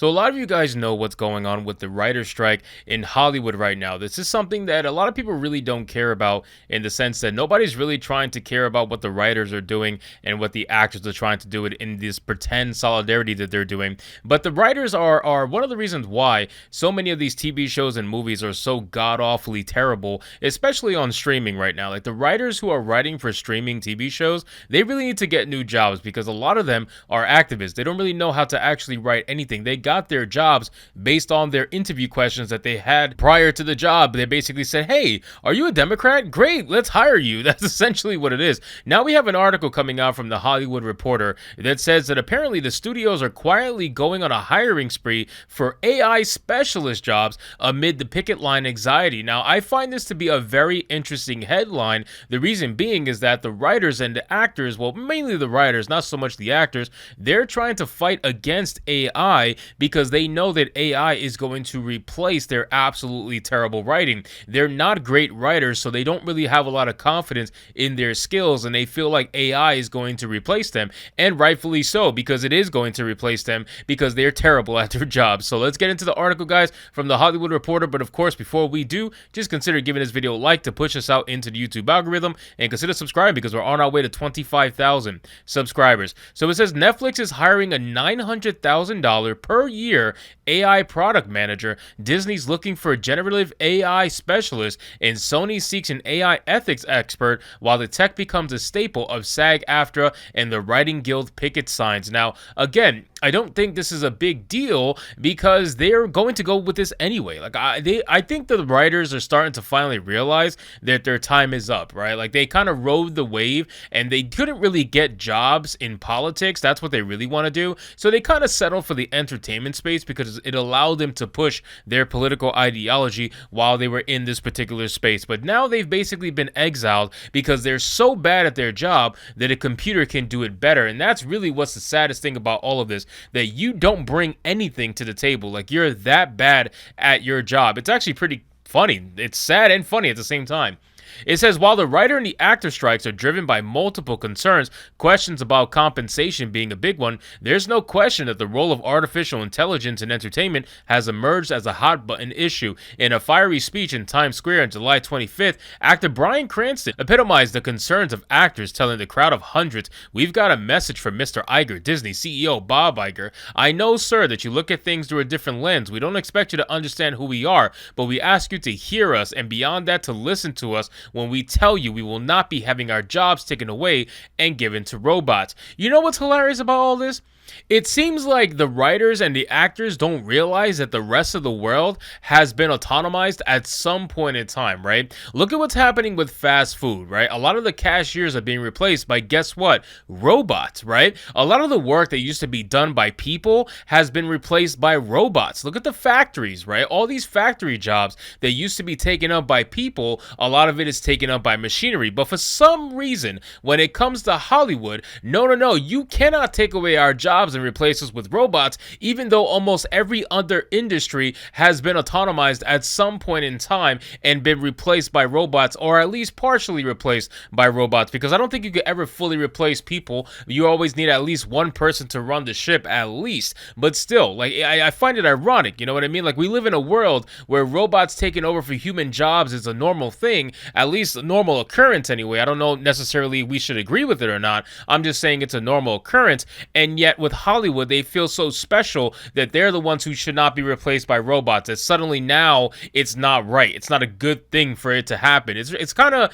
So a lot of you guys know what's going on with the writer strike in Hollywood right now. This is something that a lot of people really don't care about, in the sense that nobody's really trying to care about what the writers are doing and what the actors are trying to do it in this pretend solidarity that they're doing. But the writers are one of the reasons why so many of these TV shows and movies are so god-awfully terrible, especially on streaming right now. Like, the writers who are writing for streaming TV shows, they really need to get new jobs, because a lot of them are activists. They don't really know how to actually write anything. They got their jobs based on their interview questions that they had prior to the job. They basically said, hey, are you a Democrat? Great, let's hire you. That's essentially what it is. Now we have an article coming out from the Hollywood Reporter that says that apparently the studios are quietly going on a hiring spree for AI specialist jobs amid the picket line anxiety. Now, I find this to be a very interesting headline. The reason being is that the writers and the actors, well, mainly the writers, not so much the actors, they're trying to fight against AI because they know that AI is going to replace their absolutely terrible writing. They're not great writers, so they don't really have a lot of confidence in their skills, and they feel like AI is going to replace them, and rightfully so, because it is going to replace them because they're terrible at their jobs. So let's get into the article, guys, from the Hollywood Reporter. But of course, before we do, just consider giving this video a like to push us out into the YouTube algorithm, and consider subscribing because we're on our way to 25,000 subscribers. So it says Netflix is hiring a $900,000 per year AI product manager. Disney's looking for a generative AI specialist, and Sony seeks an AI ethics expert, while the tech becomes a staple of SAG-AFTRA and the Writing Guild picket signs. Now, again, I don't think this is a big deal because they're going to go with this anyway. Like, I think the writers are starting to finally realize that their time is up, right? Like, they kind of rode the wave and they couldn't really get jobs in politics. That's what they really want to do. So they kind of settled for the entertainment space because it allowed them to push their political ideology while they were in this particular space. But now they've basically been exiled because they're so bad at their job that a computer can do it better. And that's really what's the saddest thing about all of this, that you don't bring anything to the table. Like, you're that bad at your job. It's actually pretty funny. It's sad and funny at the same time. It says, while the writer and the actor strikes are driven by multiple concerns, questions about compensation being a big one, there's no question that the role of artificial intelligence in entertainment has emerged as a hot-button issue. In a fiery speech in Times Square on July 25th, actor Bryan Cranston epitomized the concerns of actors, telling the crowd of hundreds, "We've got a message from Mr. Iger, Disney CEO Bob Iger. I know, sir, that you look at things through a different lens. We don't expect you to understand who we are, but we ask you to hear us, and beyond that, to listen to us when we tell you we will not be having our jobs taken away and given to robots." You know what's hilarious about all this? It seems like the writers and the actors don't realize that the rest of the world has been autonomized at some point in time, right? Look at what's happening with fast food, right? A lot of the cashiers are being replaced by, guess what? Robots, right? A lot of the work that used to be done by people has been replaced by robots. Look at the factories, right? All these factory jobs that used to be taken up by people, a lot of it is taken up by machinery. But for some reason, when it comes to Hollywood, no, you cannot take away our jobs and replace us with robots, even though almost every other industry has been autonomized at some point in time and been replaced by robots, or at least partially replaced by robots, because I don't think you could ever fully replace people. You always need at least one person to run the ship, at least. But still, like, I find it ironic, you know what I mean? Like, we live in a world where robots taking over for human jobs is a normal thing, at least a normal occurrence anyway. I don't know necessarily we should agree with it or not. I'm just saying it's a normal occurrence, and yet with Hollywood, they feel so special that they're the ones who should not be replaced by robots, that suddenly now it's not right. It's not a good thing for it to happen. It's kind of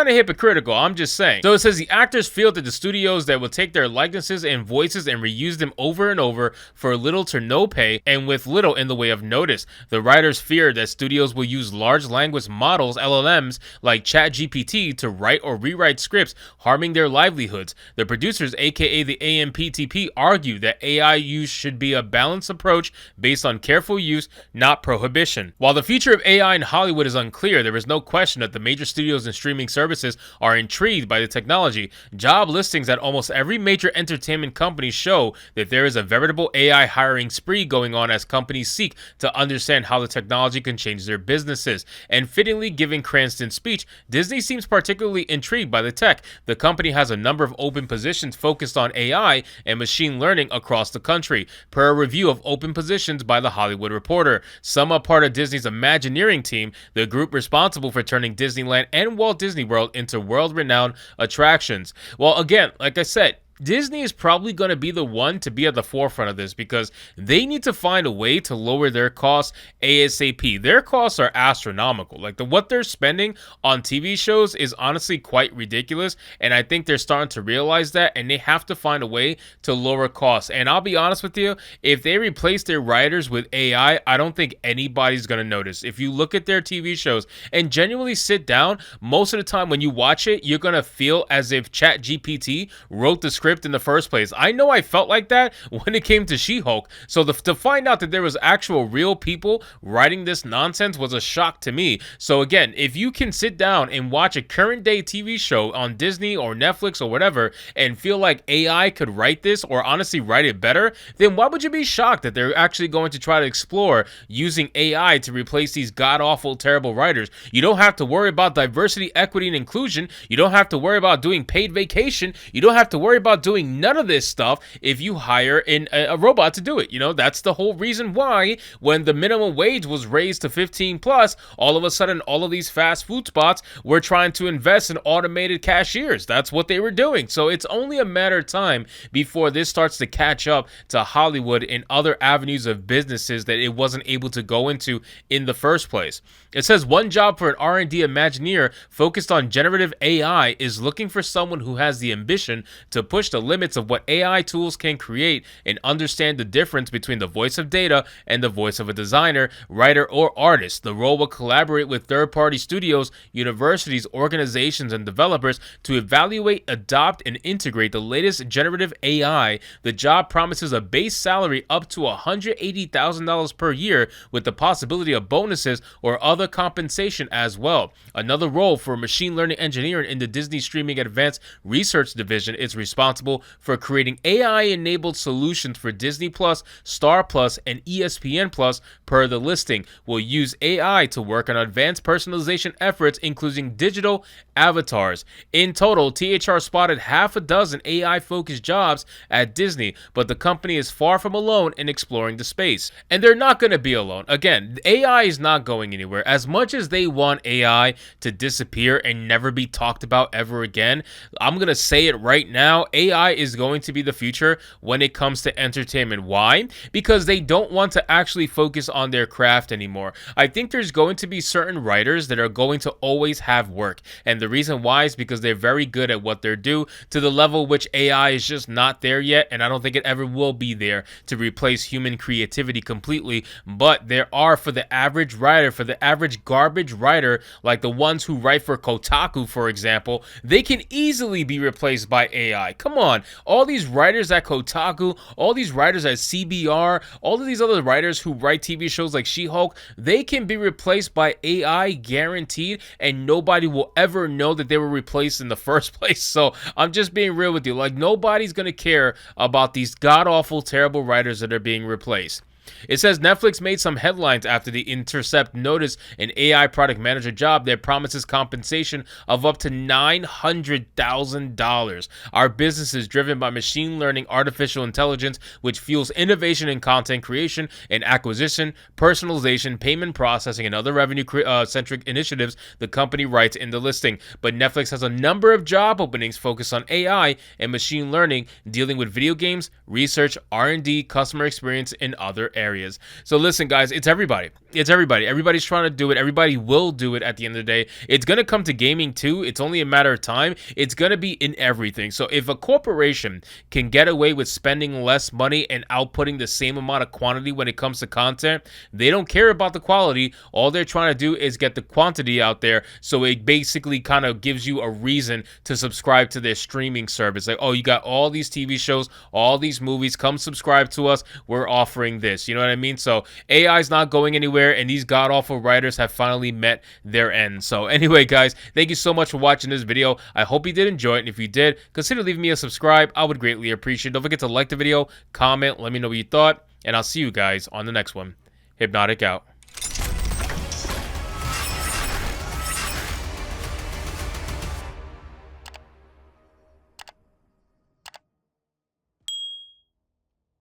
hypocritical, I'm just saying. So it says the actors feel that the studios that will take their likenesses and voices and reuse them over and over for little to no pay and with little in the way of notice. The writers fear that studios will use large language models, LLMs, like ChatGPT to write or rewrite scripts, harming their livelihoods. The producers, aka the AMPTP, argue that AI use should be a balanced approach based on careful use, not prohibition. While the future of AI in Hollywood is unclear, there is no question that the major studios and streaming services are intrigued by the technology. Job listings at almost every major entertainment company show that there is a veritable AI hiring spree going on as companies seek to understand how the technology can change their businesses. And fittingly, given Cranston's speech, Disney seems particularly intrigued by the tech. The company has a number of open positions focused on AI and machine machine learning across the country, per a review of open positions by The Hollywood Reporter. Some are part of Disney's Imagineering team, the group responsible for turning Disneyland and Walt Disney World into world-renowned attractions. Well, again, like I said, Disney is probably going to be the one to be at the forefront of this because they need to find a way to lower their costs ASAP. Their costs are astronomical. Like what they're spending on TV shows is honestly quite ridiculous, and I think they're starting to realize that, and they have to find a way to lower costs. And I'll be honest with you, if they replace their writers with AI, I don't think anybody's going to notice. If you look at their TV shows and genuinely sit down, most of the time when you watch it, you're going to feel as if ChatGPT wrote the script in the first place. I know I felt like that when it came to She-Hulk, so to find out that there was actual real people writing this nonsense was a shock to me. So again, if you can sit down and watch a current day TV show on Disney or Netflix or whatever and feel like AI could write this or honestly write it better, then why would you be shocked that they're actually going to try to explore using AI to replace these god-awful, terrible writers? You don't have to worry about diversity, equity, and inclusion. You don't have to worry about doing paid vacation. You don't have to worry about doing none of this stuff if you hire a robot to do it. You know, that's the whole reason why when the minimum wage was raised to 15 plus, all of a sudden all of these fast food spots were trying to invest in automated cashiers. That's what they were doing. So it's only a matter of time before this starts to catch up to Hollywood and other avenues of businesses that it wasn't able to go into in the first place. It says one job for an R&D Imagineer focused on generative AI is looking for someone who has the ambition to push the limits of what AI tools can create and understand the difference between the voice of data and the voice of a designer, writer, or artist. The role will collaborate with third-party studios, universities, organizations, and developers to evaluate, adopt, and integrate the latest generative AI. The job promises a base salary up to $180,000 per year with the possibility of bonuses or other compensation as well. Another role for machine learning engineer in the Disney Streaming Advanced Research Division is responsible for creating AI-enabled solutions for Disney Plus, Star Plus, and ESPN Plus per the listing. Will use AI to work on advanced personalization efforts, including digital avatars. In total, THR spotted half a dozen AI-focused jobs at Disney, but the company is far from alone in exploring the space. And they're not going to be alone. Again, AI is not going anywhere. As much as they want AI to disappear and never be talked about ever again, I'm going to say it right now, AI is going to be the future when it comes to entertainment. Why? Because they don't want to actually focus on their craft anymore. I think there's going to be certain writers that are going to always have work, and the reason why is because they're very good at what they do, to the level which AI is just not there yet, and I don't think it ever will be there to replace human creativity completely. But there are, for the average writer, for the average garbage writer, like the ones who write for Kotaku, for example, they can easily be replaced by AI. Come on, all these writers at Kotaku, all these writers at CBR, all of these other writers who write TV shows like She-Hulk, they can be replaced by AI, guaranteed, and nobody will ever know that they were replaced in the first place. So I'm just being real with you. Like, nobody's gonna care about these god-awful, terrible writers that are being replaced. It says Netflix made some headlines after The Intercept noticed an AI product manager job that promises compensation of up to $900,000. Our business is driven by machine learning, artificial intelligence, which fuels innovation in content creation and acquisition, personalization, payment processing, and other revenue-centric initiatives, the company writes in the listing. But Netflix has a number of job openings focused on AI and machine learning, dealing with video games, research, R&D, customer experience, and other areas. So listen, guys, it's everybody. It's everybody. Everybody's trying to do it. Everybody will do it at the end of the day. It's going to come to gaming too. It's only a matter of time. It's going to be in everything. So if a corporation can get away with spending less money and outputting the same amount of quantity when it comes to content, they don't care about the quality. All they're trying to do is get the quantity out there. So it basically kind of gives you a reason to subscribe to their streaming service. Like, oh, you got all these TV shows, all these movies, come subscribe to us. We're offering this. You know what I mean? So AI is not going anywhere, and these god-awful writers have finally met their end. So anyway, guys, thank you so much for watching this video. I hope you did enjoy it, and if you did, consider leaving me a subscribe. I would greatly appreciate it. Don't forget to like the video, comment, let me know what you thought, and I'll see you guys on the next one. Hypnotic out.